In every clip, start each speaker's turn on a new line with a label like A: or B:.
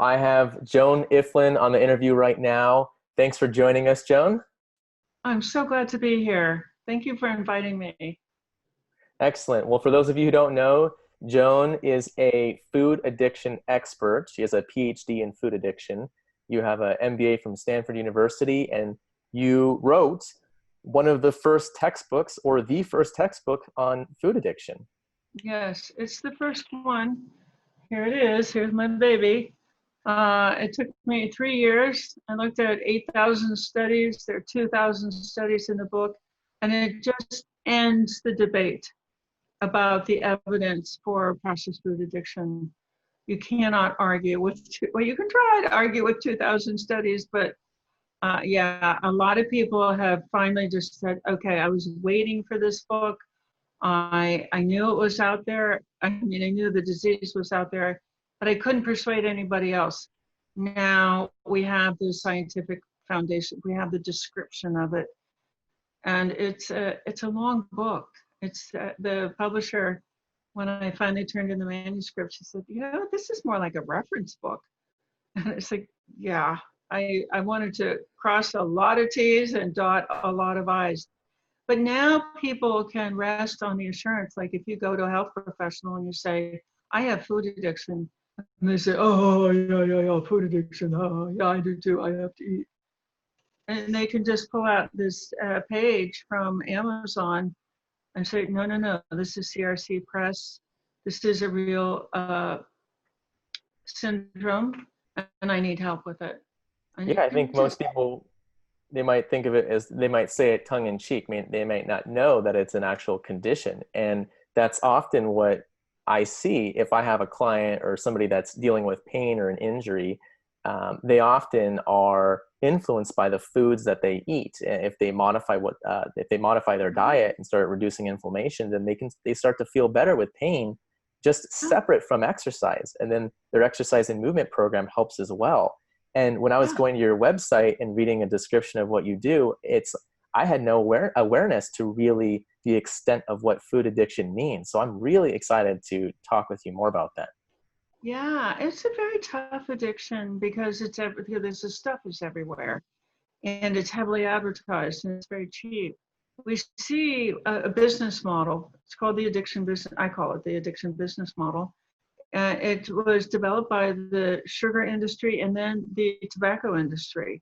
A: I have Joan Ifland on the interview right now. Thanks for joining us, Joan.
B: I'm so glad to be here. Thank you for inviting me.
A: Excellent. Well, for those of you who don't know, Joan is a food addiction expert. She has a PhD in food addiction. You have an MBA from Stanford University, and you wrote one of the first textbooks, or the first textbook on food addiction.
B: Yes, it's the first one. Here it is. Here's my baby. It took me 3 years. I looked at 8,000 studies. There are 2,000 studies in the book, and it just ends the debate about the evidence for processed food addiction. You cannot argue with, well, you can try to argue with 2,000 studies, but yeah, a lot of people have finally just said, okay, I was waiting for this book. I knew it was out there. I mean, I knew the disease was out there, but I couldn't persuade anybody else. Now we have the scientific foundation. We have the description of it, and it's a long book. It's the publisher. When I finally turned in the manuscript, she said, "You know, this is more like a reference book." And it's like, yeah, I wanted to cross a lot of T's and dot a lot of I's. But now people can rest on the assurance. Like if you go to a health professional and you say, I have food addiction, and they say, oh, yeah, food addiction. Oh, yeah, I do too. I have to eat. And they can just pull out this page from Amazon and say, no, this is CRC Press. This is a real syndrome, and I need help with it. And you
A: Yeah, I
B: can
A: think
B: just,
A: most people, they might think of it as, they might say it tongue in cheek. I mean, they might not know that it's an actual condition. And that's often what I see if I have a client or somebody that's dealing with pain or an injury. They often are influenced by the foods that they eat. And if they modify if they modify their diet and start reducing inflammation, then they start to feel better with pain, just separate from exercise. And then their exercise and movement program helps as well. And when I was
B: yeah.
A: going to your website and reading a description of what you do, I had no awareness to really the extent of what food addiction means. So I'm really excited to talk with you more about that.
B: Yeah, it's a very tough addiction because because the stuff is everywhere and it's heavily advertised and it's very cheap. We see a business model. It's called the addiction business. I call it the addiction business model. It was developed by the sugar industry and then the tobacco industry.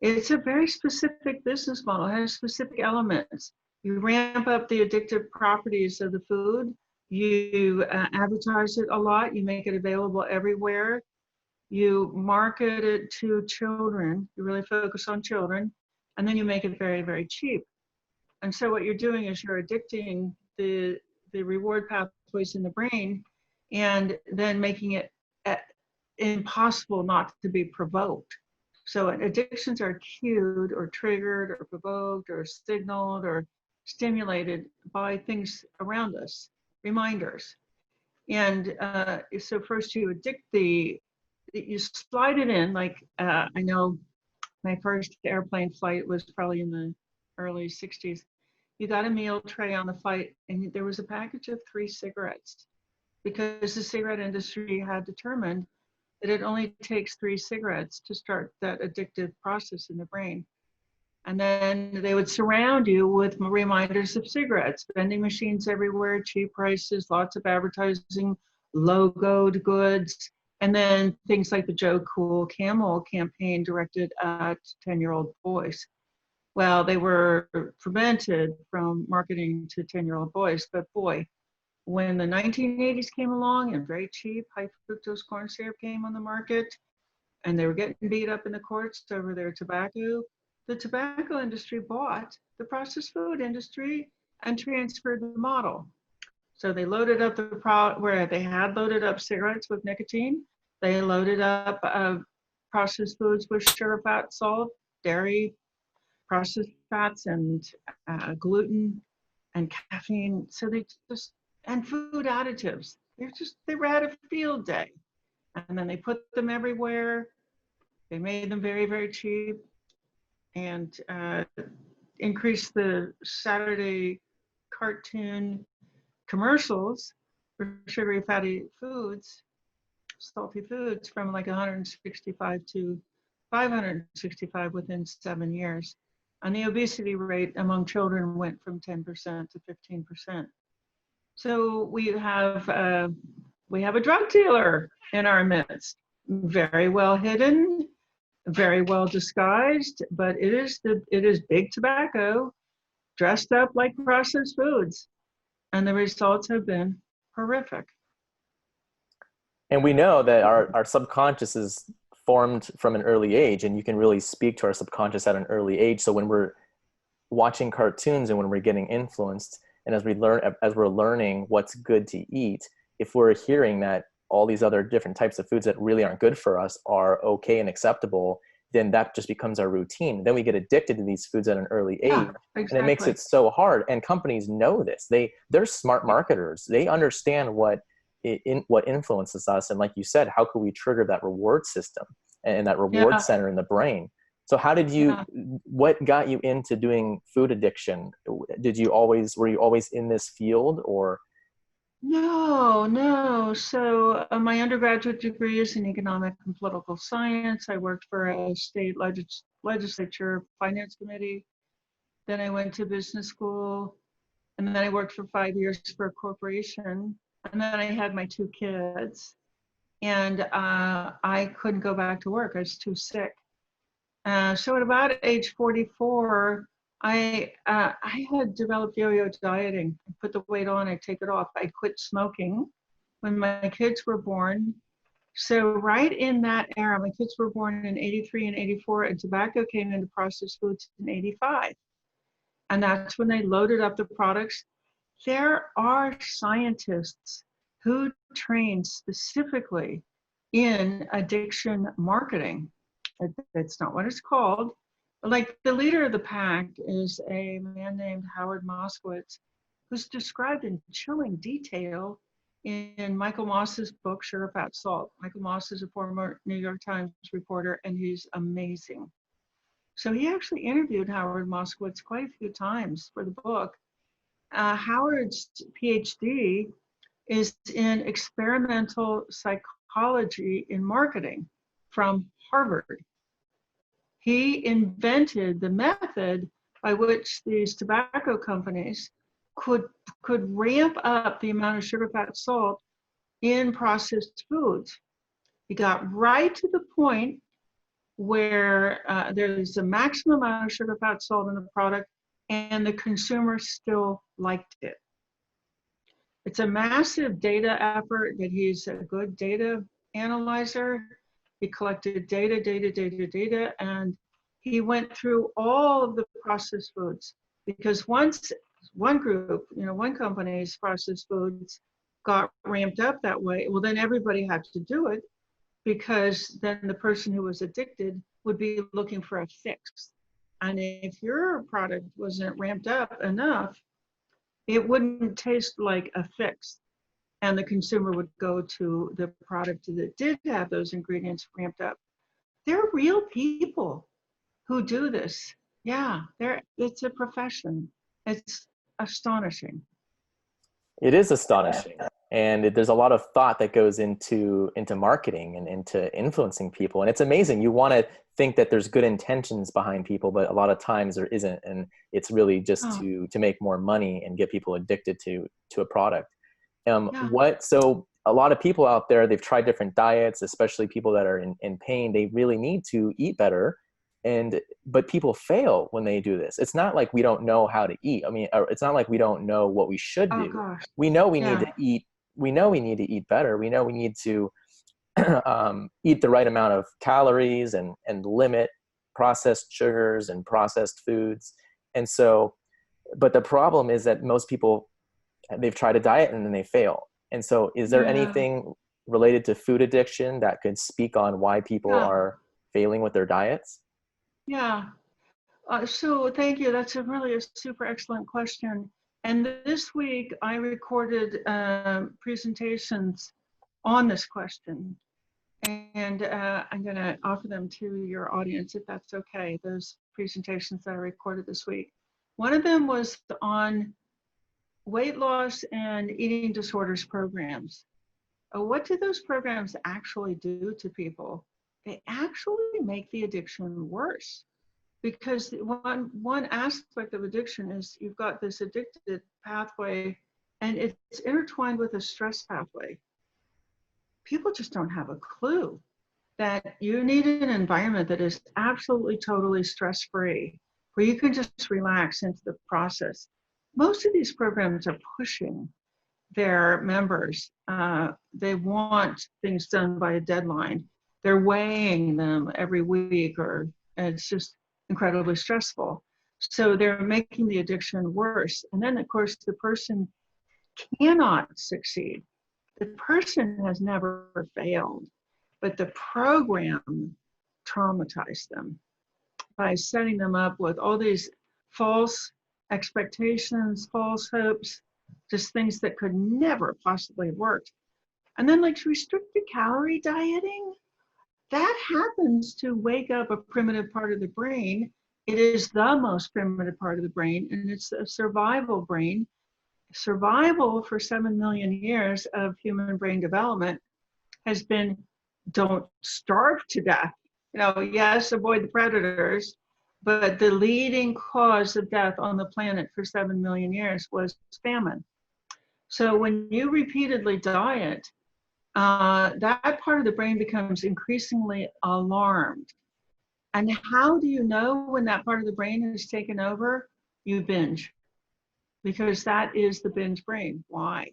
B: It's a very specific business model. It has specific elements. You ramp up the addictive properties of the food. You advertise it a lot. You make it available everywhere. You market it to children. You really focus on children. And then you make it very, very cheap. And so what you're doing is you're addicting the reward pathways in the brain and then making it impossible not to be provoked. So addictions are cued or triggered or provoked or signaled or stimulated by things around us, reminders. And so first you slide it in, like I know my first airplane flight was probably in the early 60s. You got a meal tray on the flight and there was a package of 3 cigarettes because the cigarette industry had determined that it only takes 3 cigarettes to start that addictive process in the brain. And then they would surround you with reminders of cigarettes, vending machines everywhere, cheap prices, lots of advertising, logoed goods, and then things like the Joe Cool Camel campaign directed at 10-year-old boys. Well, they were prevented from marketing to 10-year-old boys, but boy, when the 1980s came along and very cheap high fructose corn syrup came on the market and they were getting beat up in the courts over their tobacco, the tobacco industry bought the processed food industry and transferred the model. So they loaded up where they had loaded up cigarettes with nicotine. They loaded up processed foods with sugar, fat, salt, dairy, processed fats, and gluten and caffeine. So they just, and food additives. They had a field day. And then they put them everywhere. They made them very, very cheap and increased the Saturday cartoon commercials for sugary fatty foods salty foods from like 165 to 565 within 7 years. And the obesity rate among children went from 10% to 15%. So we have a drug dealer in our midst, very well hidden, very well disguised, but it is big tobacco dressed up like processed foods, and the results have been horrific.
A: And we know that our subconscious is formed from an early age, and you can really speak to our subconscious at an early age. So when we're watching cartoons and when we're getting influenced, and as we're learning what's good to eat, if we're hearing that all these other different types of foods that really aren't good for us are okay and acceptable, then that just becomes our routine. Then we get addicted to these foods at an early age,
B: Yeah,
A: and it makes
B: exactly.
A: it so hard. And companies know this. They're smart marketers. They understand what influences us. And like you said, how could we trigger that reward system and that reward
B: Yeah,
A: center in the brain? So
B: yeah.
A: what got you into doing food addiction? Were you always in this field, or?
B: No, no. So my undergraduate degree is in economic and political science. I worked for a state legislature finance committee. Then I went to business school, and then I worked for 5 years for a corporation. And then I had my two kids, and I couldn't go back to work. I was too sick. So at about age 44, I had developed yo-yo dieting. I put the weight on, I take it off. I quit smoking when my kids were born. So right in that era, my kids were born in 83 and 84, and tobacco came into processed foods in 85. And that's when they loaded up the products. There are scientists who train specifically in addiction marketing. That's not what it's called. Like the leader of the pack is a man named Howard Moskowitz, who's described in chilling detail in Michael Moss's book, Sugar, Fat, Salt. Michael Moss is a former New York Times reporter, and he's amazing. So he actually interviewed Howard Moskowitz quite a few times for the book. Howard's Ph.D. is in experimental psychology in marketing from Harvard. He invented the method by which these tobacco companies could ramp up the amount of sugar, fat, salt in processed foods. He got right to the point where there's a maximum amount of sugar, fat, salt in the product, and the consumer still liked it. It's a massive data effort that he's a good data analyzer. He collected data, and he went through all of the processed foods, because once one group, one company's processed foods got ramped up that way, well, then everybody had to do it, because then the person who was addicted would be looking for a fix. And if your product wasn't ramped up enough, it wouldn't taste like a fix. And the consumer would go to the product that did have those ingredients ramped up. They're real people who do this. Yeah, it's a profession. It's astonishing.
A: It is astonishing. And there's a lot of thought that goes into marketing and into influencing people. And it's amazing. You want to think that there's good intentions behind people, but a lot of times there isn't. And it's really just
B: Oh,
A: to make more money and get people addicted to a product.
B: yeah.
A: So a lot of people out there, they've tried different diets, especially people that are in pain. They really need to eat better. But people fail when they do this. It's not like we don't know how to eat. I mean, it's not like we don't know what we should
B: Oh,
A: do.
B: gosh.
A: We know we need
B: Yeah.
A: to eat. We know we need to eat better. We know we need to eat the right amount of calories and limit processed sugars and processed foods. And so, but the problem is that most people, they've tried a diet and then they fail. And so is there
B: Yeah.
A: anything related to food addiction that could speak on why people
B: Yeah.
A: are failing with their diets?
B: Yeah. So thank you. That's a super excellent question. And this week I recorded presentations on this question. And I'm going to offer them to your audience, if that's okay, those presentations that I recorded this week. One of them was on weight loss and eating disorders programs. What do those programs actually do to people? They actually make the addiction worse, because one aspect of addiction is you've got this addicted pathway, and it's intertwined with a stress pathway. People just don't have a clue that you need an environment that is absolutely totally stress-free, where you can just relax into the process. Most of these programs are pushing their members. They want things done by a deadline. They're weighing them every week, and it's just incredibly stressful. So they're making the addiction worse. And then, of course, the person cannot succeed. The person has never failed, but the program traumatized them by setting them up with all these false expectations, false hopes, just things that could never possibly have worked. And then, like restricted calorie dieting, that happens to wake up a primitive part of the brain. It is the most primitive part of the brain, and it's a survival brain. Survival for 7 million years of human brain development has been, don't starve to death. Yes, avoid the predators, but the leading cause of death on the planet for 7 million years was famine. So when you repeatedly diet, that part of the brain becomes increasingly alarmed. And how do you know when that part of the brain is taken over? You binge, because that is the binge brain. Why?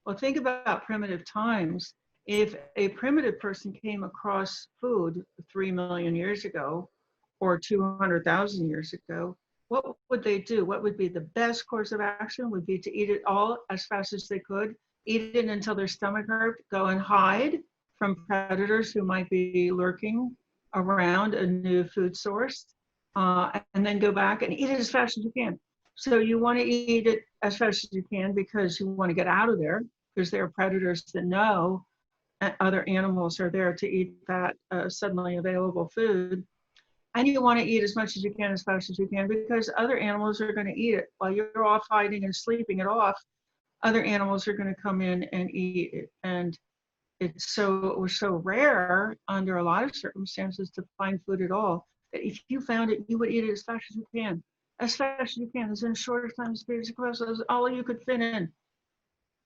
B: Well, think about primitive times. If a primitive person came across food 3 million years ago or 200,000 years ago, what would they do? What would be the best course of action? Would be to eat it all as fast as they could, eat it until their stomach hurt, go and hide from predators who might be lurking around a new food source, and then go back and eat it as fast as you can. So you want to eat it as fast as you can because you want to get out of there, because there are predators that know other animals are there to eat that suddenly available food. And you want to eat as much as you can, as fast as you can, because other animals are going to eat it. While you're off hiding and sleeping it off, other animals are going to come in and eat it. And it was so rare under a lot of circumstances to find food at all, that if you found it, you would eat it as fast as you can. As fast as you can, as in shortest time periods across, as all you could fit in.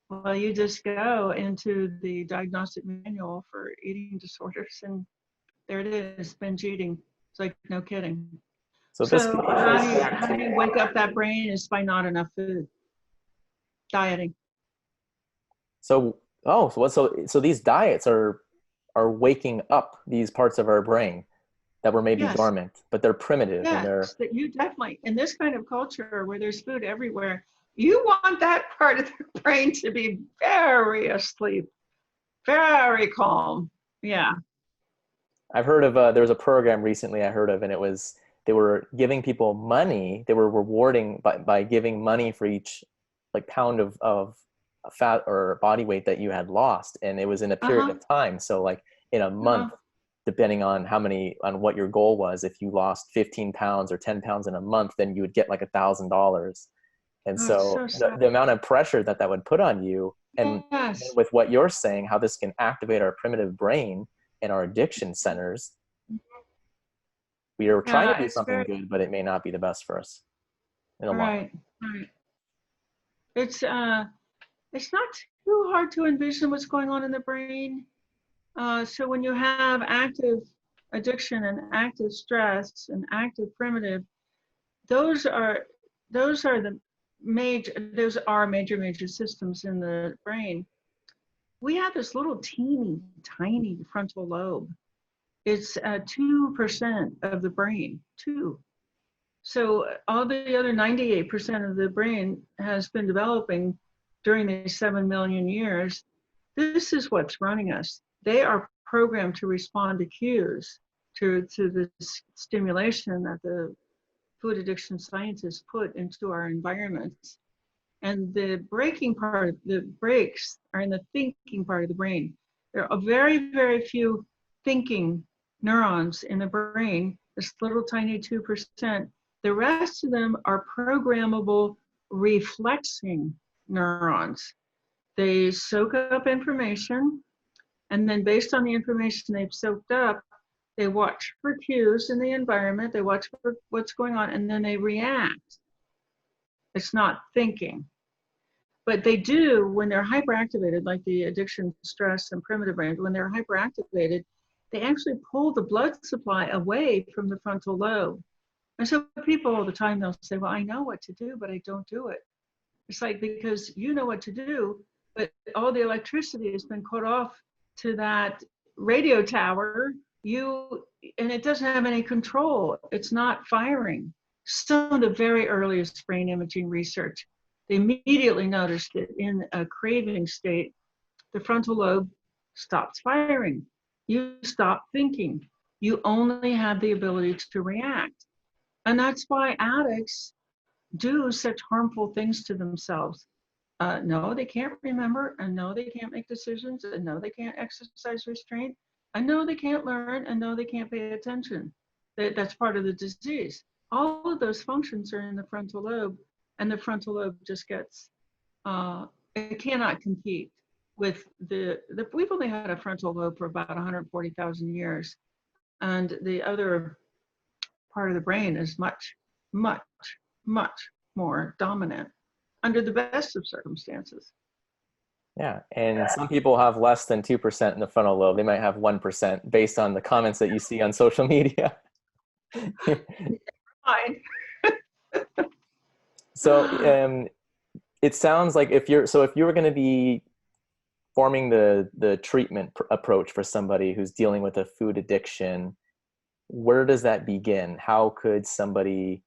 B: Well, you just go into the diagnostic manual for eating disorders, and there it is, binge eating. It's like, no kidding.
A: So this could
B: So
A: be traced back
B: how do you
A: to,
B: wake up that brain is by not enough food, dieting.
A: so these diets are waking up these parts of our brain that were maybe
B: Yes,
A: dormant, but they're primitive and they're
B: yes, that you definitely, in this kind of culture where there's food everywhere, you want that part of the brain to be very asleep, very calm. Yeah.
A: I've heard of there was a program recently I heard of, and it was they were giving people money. They were rewarding by giving money for each like pound of fat or body weight that you had lost, and it was in a period
B: Uh-huh.
A: of time. So like in a
B: Uh-huh.
A: month, depending on on what your goal was, if you lost 15 pounds or 10 pounds in a month, then you would get like $1,000. And
B: Oh, it's
A: so
B: so sad.
A: the amount of pressure that would put on you, and
B: Yes.
A: with what you're saying, how this can activate our primitive brain and our addiction centers, we are trying to
B: Yeah,
A: do
B: it's
A: something
B: very
A: good, but it may not be the best for us in the long run.
B: right. Right. It's it's not too hard to envision what's going on in the brain. So when you have active addiction and active stress and active primitive, those are the major systems in the brain. We have this little teeny tiny frontal lobe. It's 2% of the brain, two. So all the other 98% of the brain has been developing during these 7 million years. This is what's running us. They are programmed to respond to cues, to the stimulation that the food addiction scientists put into our environments. And the the breaks are in the thinking part of the brain. There are very, very few thinking neurons in the brain, this little tiny 2%. The rest of them are programmable reflexing neurons. They soak up information, And then based on the information they've soaked up, they watch for cues in the environment, they watch for what's going on, and then they react. It's not thinking. But they do, when they're hyperactivated, like the addiction, stress, and primitive brain, when they're hyperactivated, they actually pull the blood supply away from the frontal lobe. And so people all the time, they'll say, well, I know what to do, but I don't do it. It's like, because you know what to do, but all the electricity has been cut off to that radio tower, and it doesn't have any control. It's not firing. Some of the very earliest brain imaging research, they immediately noticed that in a craving state, the frontal lobe stops firing. You stop thinking. You only have the ability to react. And that's why addicts do such harmful things to themselves. No, they can't remember, and no, they can't make decisions, and no, they can't exercise restraint, and no, they can't learn, and no, they can't pay attention. That's part of the disease. All of those functions are in the frontal lobe, and the frontal lobe just gets, it cannot compete with we've only had a frontal lobe for about 140,000 years, and the other part of the brain is much, much, much more dominant under the best of circumstances.
A: Yeah, and some people have less than 2% in the frontal lobe. They might have 1% based on the comments that you see on social media.
B: Fine.
A: So it sounds like if you were going to be forming the treatment approach for somebody who's dealing with a food addiction, where does that begin? How could somebody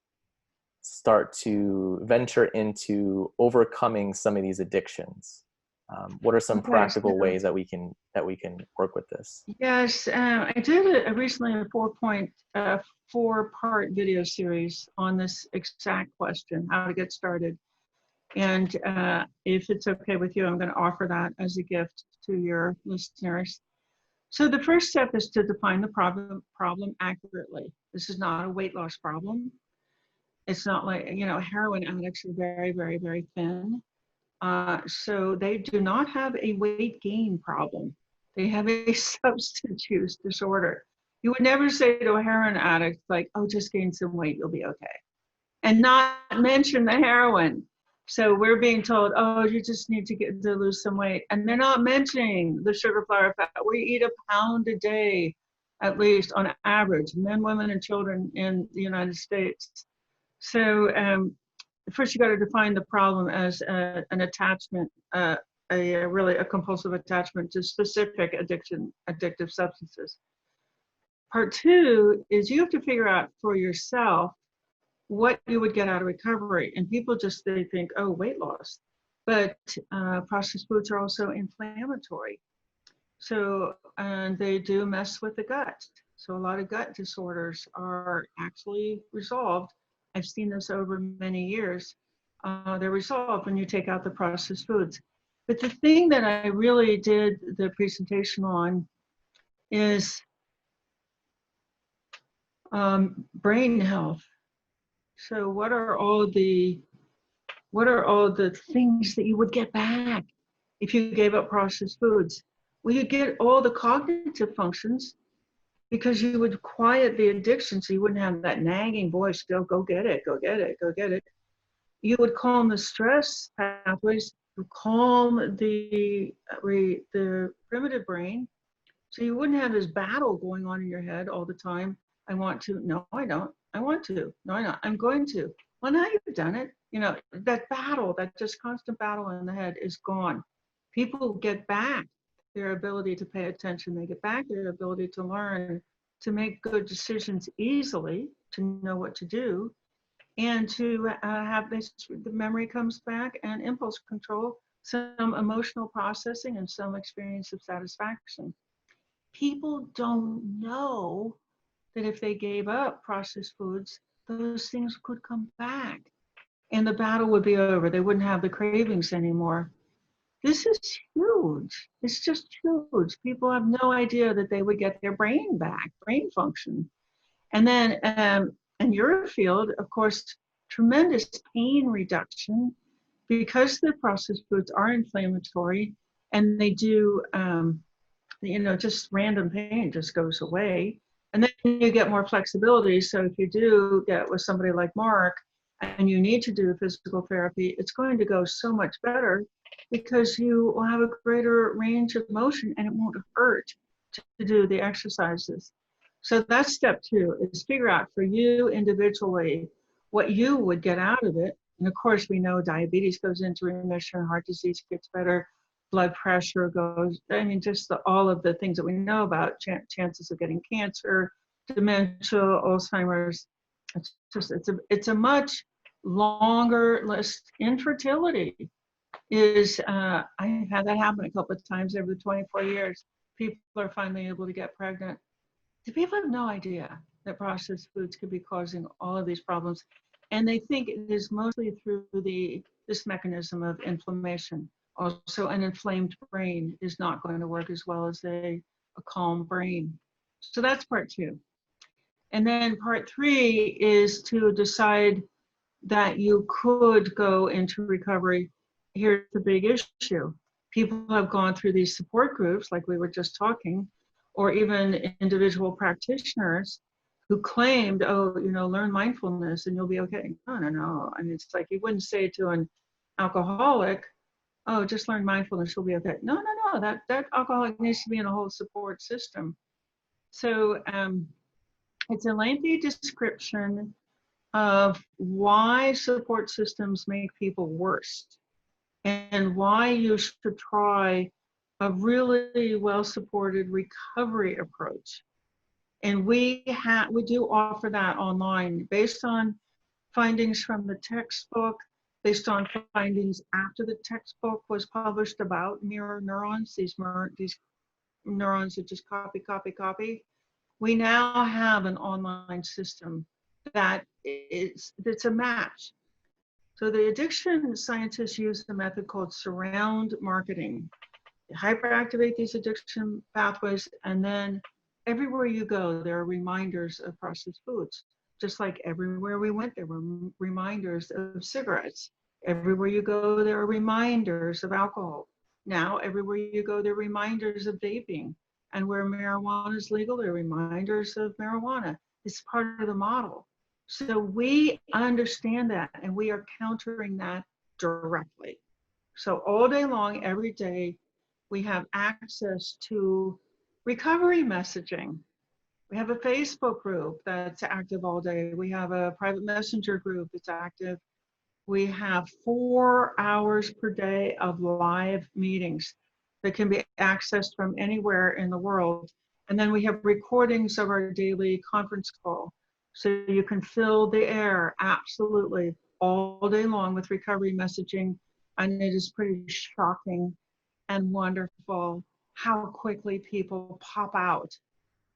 A: start to venture into overcoming some of these addictions? What are some practical ways that we can work with this?
B: Yes, I did recently a four-part video series on this exact question, how to get started. And if it's okay with you, I'm going to offer that as a gift to your listeners. So the first step is to define the problem accurately. This is not a weight loss problem. It's not like, heroin addicts are very, very, very thin. So they do not have a weight gain problem. They have a substance use disorder. You would never say to a heroin addict, like, oh, just gain some weight, you'll be okay. And not mention the heroin. So we're being told, oh, you just need to lose some weight. And they're not mentioning the sugar, flour, fat. We eat 1 pound a day, at least on average, men, women, and children in the United States. So first you got to define the problem as an attachment, really a compulsive attachment to specific addictive substances. Part two is you have to figure out for yourself what you would get out of recovery. And people they think, oh, weight loss. But processed foods are also inflammatory. So, and they do mess with the gut. So a lot of gut disorders are actually resolved. I've seen this over many years. They're resolved when you take out the processed foods. But the thing that I really did the presentation on is brain health. So what are all the things that you would get back if you gave up processed foods? Well, you get all the cognitive functions because you would quiet the addiction, so you wouldn't have that nagging voice, go get it, go get it, go get it. You would calm the stress pathways, calm the primitive brain, so you wouldn't have this battle going on in your head all the time. I want to, no, I don't. I want to, no, I don't. I'm going to. Well, now you've done it. That battle, that just constant battle in the head is gone. People get back their ability to pay attention. They get back their ability to learn, to make good decisions easily, to know what to do, and to have the memory comes back, and impulse control, some emotional processing, and some experience of satisfaction. People don't know that if they gave up processed foods, those things could come back and the battle would be over. They wouldn't have the cravings anymore. This is huge. It's just huge. People have no idea that they would get their brain back, brain function. And then in your field, of course, tremendous pain reduction because the processed foods are inflammatory and they do just random pain just goes away. And then you get more flexibility. So if you do get with somebody like Mark and you need to do physical therapy, it's going to go so much better because you will have a greater range of motion and it won't hurt to do the exercises. So that's step 2, is figure out for you individually what you would get out of it. And of course, we know diabetes goes into remission, heart disease gets better, blood pressure goes, just all of the things that we know about chances of getting cancer, dementia, Alzheimer's. It's a much longer list. Infertility is, I've had that happen a couple of times over 24 years. People are finally able to get pregnant. The people have no idea that processed foods could be causing all of these problems. And they think it is mostly through this mechanism of inflammation. Also, an inflamed brain is not going to work as well as a calm brain. So that's part 2. And then part 3 is to decide that you could go into recovery. Here's the big issue. People have gone through these support groups, like we were just talking, or even individual practitioners who claimed, learn mindfulness and you'll be okay. No. I mean, it's like you wouldn't say to an alcoholic, oh, just learn mindfulness, you'll be okay. No. That alcoholic needs to be in a whole support system. So it's a lengthy description of why support systems make people worse and why you should try a really well-supported recovery approach. And we do offer that online based on findings from the textbook, based on findings after the textbook was published about mirror neurons, these neurons that just copy. We now have an online system that's a match. So the addiction scientists use a method called surround marketing. They hyperactivate these addiction pathways, and then everywhere you go, there are reminders of processed foods. Just like everywhere we went, there were reminders of cigarettes. Everywhere you go, there are reminders of alcohol. Now, everywhere you go, there are reminders of vaping. And where marijuana is legal, there are reminders of marijuana. It's part of the model. So we understand that, and we are countering that directly. So all day long, every day, we have access to recovery messaging. We have a Facebook group that's active all day. We have a private messenger group that's active. We have 4 hours per day of live meetings that can be accessed from anywhere in the world. And then we have recordings of our daily conference call. So you can fill the air absolutely all day long with recovery messaging. And it is pretty shocking and wonderful how quickly people pop out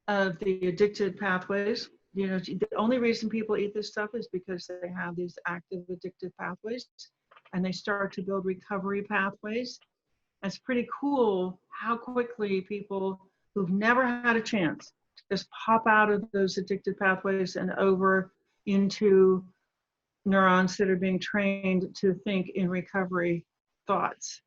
B: of the addicted pathways. The only reason people eat this stuff is because they have these active addictive pathways and they start to build recovery pathways. It's pretty cool how quickly people who've never had a chance just pop out of those addictive pathways and over into neurons that are being trained to think in recovery thoughts.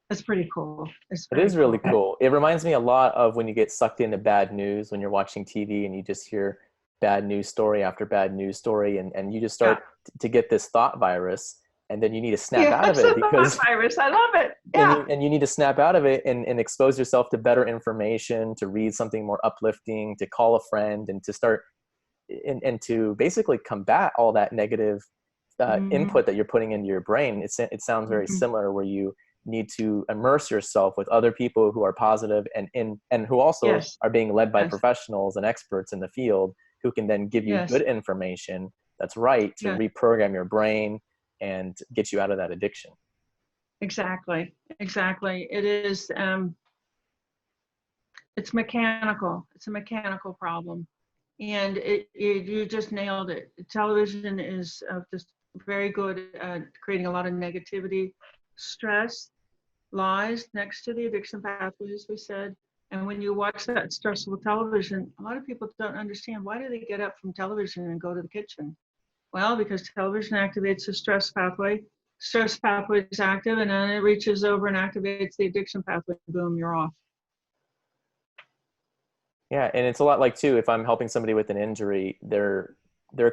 B: That's pretty cool.
A: It is really cool. It reminds me a lot of when you get sucked into bad news, when you're watching TV and you just hear bad news story after bad news story, and you just start to get this thought virus, and then you need to snap out of it because
B: virus. I love it. Yeah.
A: And you need to snap out of it and expose yourself to better information, to read something more uplifting, to call a friend, and to start and to basically combat all that negative input that you're putting into your brain. It sounds very similar, where you need to immerse yourself with other people who are positive and who also are being led by professionals and experts in the field who can then give you good information that's right to reprogram your brain and get you out of that addiction.
B: Exactly. It is, it's mechanical. It's a mechanical problem. And you just nailed it. Television is just very good at creating a lot of negativity, stress, lies next to the addiction pathways, we said. And when you watch that stressful television, a lot of people don't understand, why do they get up from television and go to the kitchen? Well, because television activates the stress pathway. Stress pathway is active, and then it reaches over and activates the addiction pathway. Boom, you're off.
A: Yeah, and it's a lot like too, if I'm helping somebody with an injury, there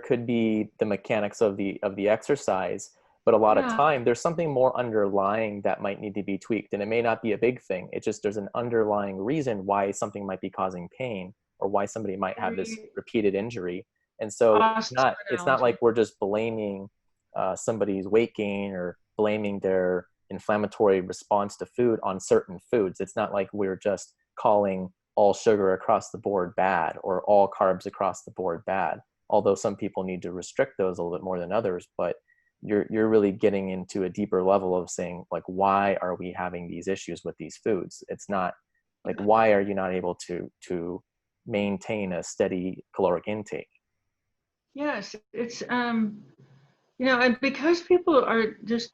A: could be the mechanics of the exercise, but a lot of
B: Yeah,
A: time there's something more underlying that might need to be tweaked. And it may not be a big thing. It's just there's an underlying reason why something might be causing pain or why somebody might have this
B: very
A: repeated injury. And so
B: awesome
A: it's not like
B: analogy.
A: we're just blaming somebody's weight gain or blaming their inflammatory response to food on certain foods. It's not like we're just calling all sugar across the board bad or all carbs across the board bad, although some people need to restrict those a little bit more than others. But you're really getting into a deeper level of saying, like, why are we having these issues with these foods? It's not like,
B: Yeah.
A: why are you not able to maintain a steady caloric intake?
B: Yes, it's and because people are just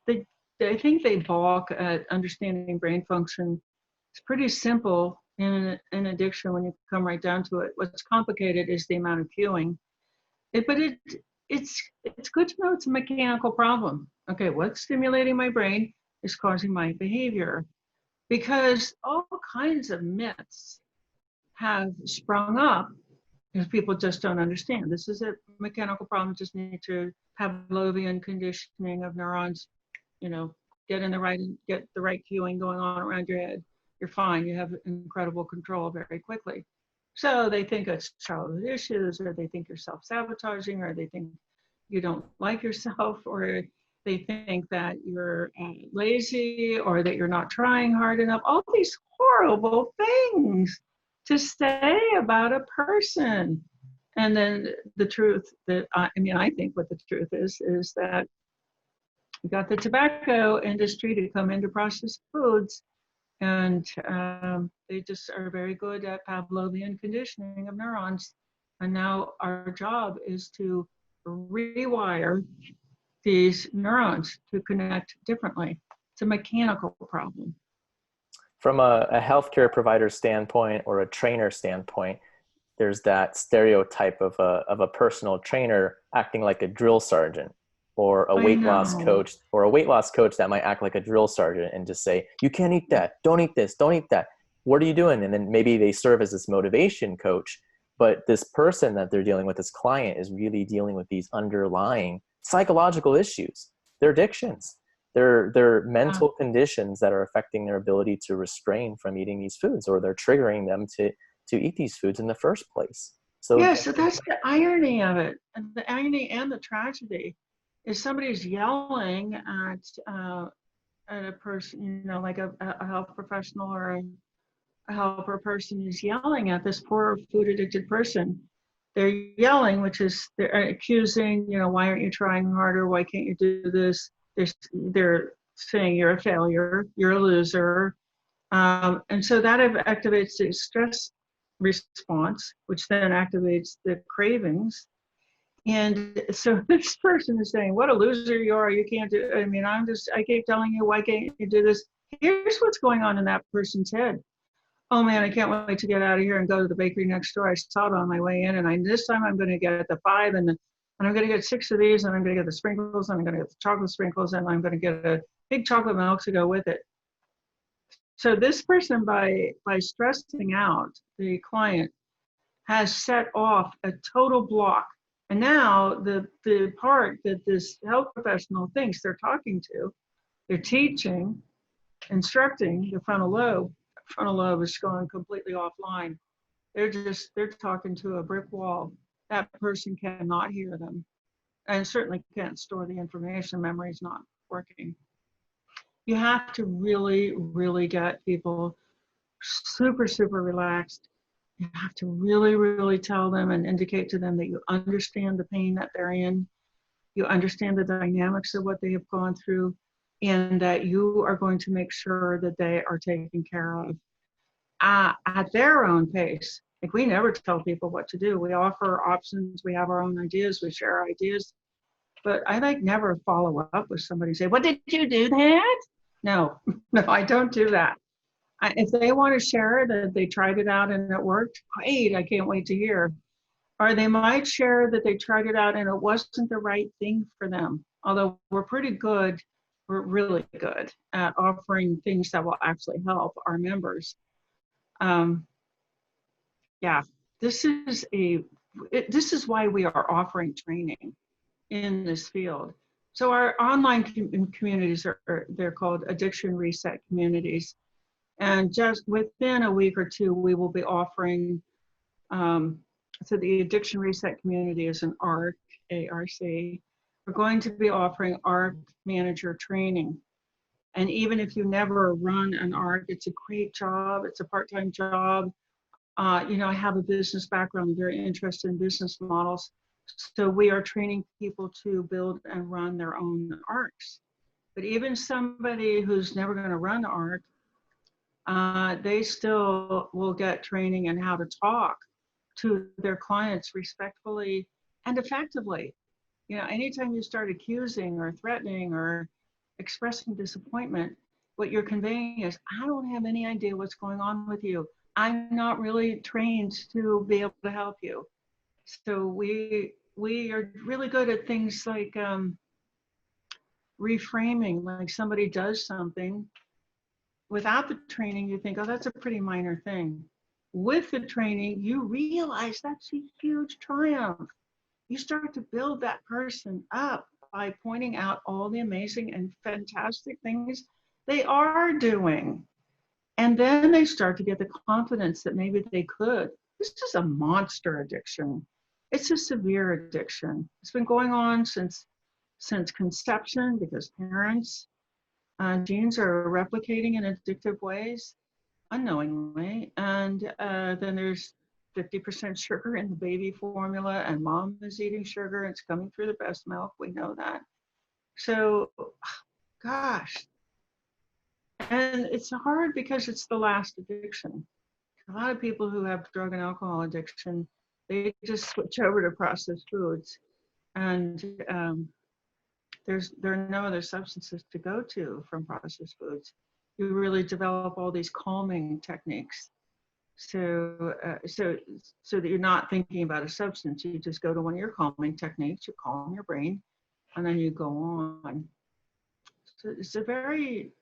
B: I think they balk at understanding brain function. It's pretty simple in addiction when you come right down to it. What's complicated is the amount of cueing. But it's good to know it's a mechanical problem. Okay, what's stimulating my brain is causing my behavior because all kinds of myths have sprung up because people just don't understand. This is a mechanical problem. Just need to Pavlovian conditioning of neurons. You know, get the right cueing going on around your head. You're fine. You have incredible control very quickly. So they think it's childhood issues, or they think you're self-sabotaging, or they think you don't like yourself, or they think that you're lazy, or that you're not trying hard enough. All these horrible things to say about a person. And then the truth that I think what the truth is that you got the tobacco industry to come into processed foods, and they just are very good at Pavlovian conditioning of neurons. And now our job is to rewire these neurons to connect differently. It's a mechanical problem.
A: From a healthcare provider standpoint or a trainer standpoint, there's that stereotype of a personal trainer acting like a drill sergeant or a
B: I
A: weight loss
B: know.
A: coach or a weight loss coach that might act like a drill sergeant and just say, you can't eat that, don't eat this, don't eat that, what are you doing? And then maybe they serve as this motivation coach, but this person that they're dealing with, this client, is really dealing with these underlying psychological issues, their addictions, their
B: Yeah.
A: mental conditions that are affecting their ability to restrain from eating these foods, or they're triggering them to eat these foods in the first place. So
B: Yeah, so that's the irony of it. And the irony and the tragedy is somebody's yelling at a person, like a health professional or a helper person is yelling at this poor food addicted person. They're yelling, which is they're accusing, why aren't you trying harder? Why can't you do this? They're saying you're a failure, you're a loser. And so that activates the stress response, which then activates the cravings. And so this person is saying, what a loser you are. You can't do it. I keep telling you, why can't you do this? Here's what's going on in that person's head. Oh man, I can't wait to get out of here and go to the bakery next door. I saw it on my way in, and this time I'm going to get the five, and I'm going to get six of these, and I'm going to get the sprinkles, and I'm going to get the chocolate sprinkles, and I'm going to get a big chocolate milk to go with it. So this person, by stressing out the client, has set off a total block. And now the part that this health professional thinks they're talking to, they're teaching, instructing the frontal lobe. Frontal lobe is going completely offline. They're talking to a brick wall. That person cannot hear them and certainly can't store the information. Memory's not working. You have to really, really get people super, super relaxed. You have to really, really tell them and indicate to them that you understand the pain that they're in, you understand the dynamics of what they have gone through, and that you are going to make sure that they are taken care of at their own pace. Like, we never tell people what to do. We offer options. We have our own ideas. We share ideas. But I never follow up with somebody and say, "What did you do that?" No, no, I don't do that. If they want to share that they tried it out and it worked, great. I can't wait to hear. Or they might share that they tried it out and it wasn't the right thing for them. Although we're really good at offering things that will actually help our members. Um, Yeah, this is this is why we are offering training in this field. So our online communities they're called addiction reset communities, and just within a week or two, we will be offering. Um, so the addiction reset community is an ARC, ARC. We're going to be offering ARC manager training. And even if you never run an ARC, it's a great job. It's a part-time job. I have a business background, very interested in business models. So we are training people to build and run their own ARCs. But even somebody who's never going to run ARC, they still will get training in how to talk to their clients respectfully and effectively. Anytime you start accusing or threatening or expressing disappointment, what you're conveying is, I don't have any idea what's going on with you. I'm not really trained to be able to help you. So we are really good at things like reframing. Like somebody does something without the training, you think, oh, that's a pretty minor thing. With the training, you realize that's a huge triumph. You start to build that person up by pointing out all the amazing and fantastic things they are doing. And then they start to get the confidence that maybe they could. This is a monster addiction. It's a severe addiction. It's been going on since conception because parents' genes are replicating in addictive ways unknowingly. And then there's 50% sugar in the baby formula, and mom is eating sugar. It's coming through the breast milk. We know that. So, gosh. And it's hard because it's the last addiction. A lot of people who have drug and alcohol addiction, they just switch over to processed foods. And there are no other substances to go to from processed foods. You really develop all these calming techniques. So that you're not thinking about a substance, you just go to one of your calming techniques, you calm your brain, and then you go on. So it's a very,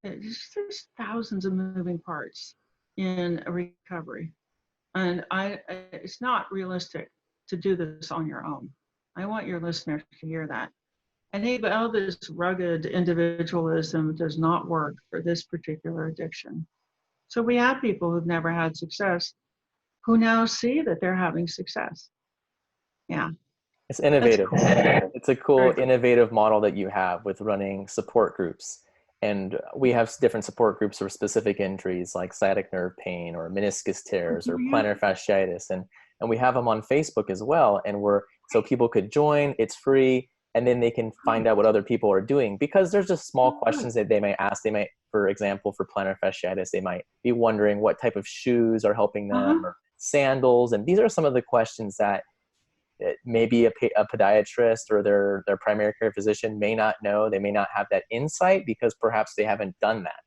B: there's thousands of moving parts in a recovery. And it's not realistic to do this on your own. I want your listeners to hear that. And all this rugged individualism does not work for this particular addiction. So we have people who've never had success who now see that they're having success. Yeah.
A: It's
B: That's
A: innovative.
B: cool.
A: It's a cool,
B: Very cool.
A: innovative model that you have with running support groups. And we have different support groups for specific injuries like sciatic nerve pain or meniscus tears or
B: Yeah.
A: plantar fasciitis. And we have them on Facebook as well. And so people could join, it's free, and then they can find out what other people are doing, because there's just small questions that they might ask. They might, for example, for plantar fasciitis, they might be wondering what type of shoes are helping them, or sandals. And these are some of the questions that maybe a podiatrist or their primary care physician may not know. They may not have that insight because perhaps they haven't done that.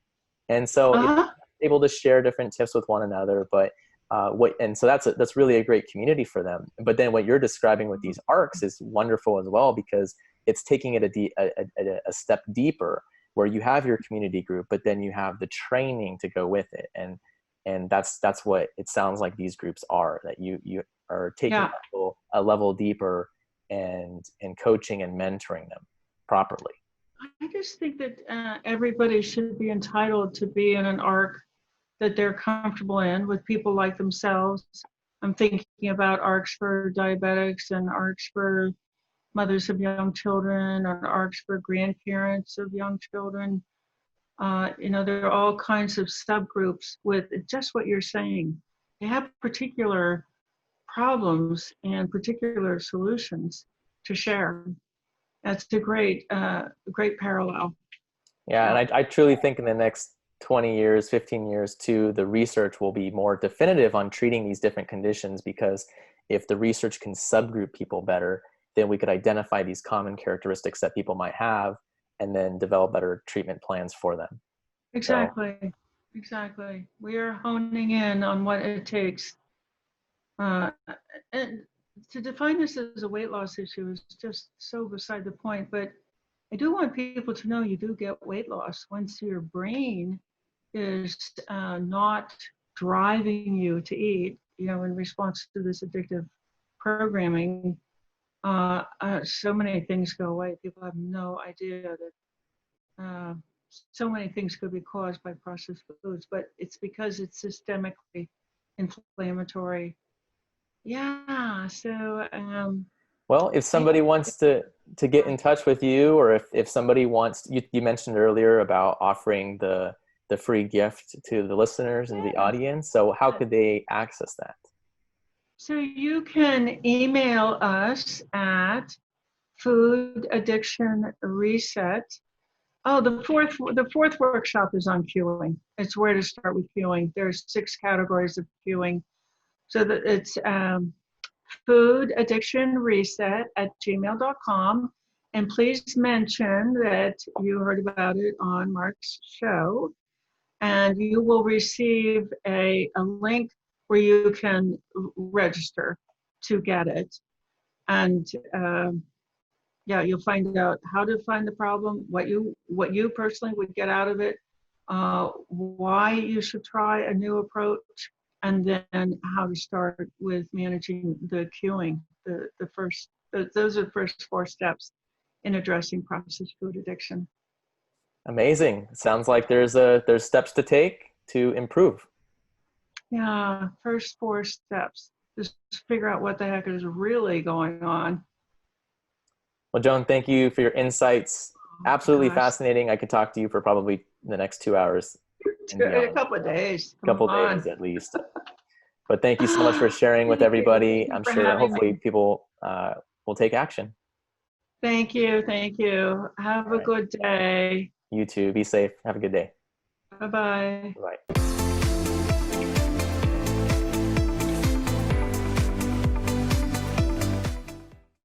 A: And so it's able to share different tips with one another. But so that's really a great community for them. But then what you're describing with these arcs is wonderful as well, because it's taking it a step deeper, where you have your community group, but then you have the training to go with it. And that's what it sounds like these groups are, that you are taking a level deeper and coaching and mentoring them properly.
B: I just think that everybody should be entitled to be in an arc that they're comfortable in with people like themselves. I'm thinking about arcs for diabetics and arcs for mothers of young children, or arcs for grandparents of young children. There are all kinds of subgroups with just what you're saying. They have particular problems and particular solutions to share. That's a great parallel.
A: Yeah, and I truly think in the next 20 years, 15 years too, the research will be more definitive on treating these different conditions, because if the research can subgroup people better, then we could identify these common characteristics that people might have and then develop better treatment plans for them.
B: Exactly. Exactly. We are honing in on what it takes. And to define this as a weight loss issue is just so beside the point, but I do want people to know you do get weight loss once your brain is not driving you to eat. in response to this addictive programming, so many things go away. People have no idea that so many things could be caused by processed foods, but it's because it's systemically inflammatory. Yeah. So
A: Well, if
B: yeah.
A: somebody wants to get in touch with you, or if somebody wants, you mentioned earlier about offering the free gift to the listeners and the audience. So how could they access that?
B: So you can email us at food addiction reset. Oh, the fourth workshop is on queuing. It's where to start with queuing. There's 6 categories of queuing. So that it's food addiction reset at gmail.com. And please mention that you heard about it on Mark's show. And you will receive a link where you can register to get it. And yeah, you'll find out how to find the problem, what you personally would get out of it, why you should try a new approach, and then how to start with managing the queuing. Those are the first 4 steps in addressing processed food addiction.
A: Amazing. Sounds like there's steps to take to improve.
B: Yeah, first 4 steps. Just figure out what the heck is really going on.
A: Well, Joan, thank you for your insights.
B: Oh,
A: Absolutely
B: gosh,
A: fascinating. I could talk to you for probably the next 2 hours and
B: a
A: beyond,
B: couple of days.
A: a
B: Come
A: couple days
B: on.
A: at least. But thank you so much for sharing with
B: Thank you.
A: everybody.
B: Thank you
A: I'm
B: for
A: sure that
B: having
A: hopefully
B: me.
A: people will take action.
B: Thank you. Thank you. Have
A: All
B: a
A: right.
B: good day.
A: You too. Be safe. Have a good day.
B: Bye bye.
A: Bye.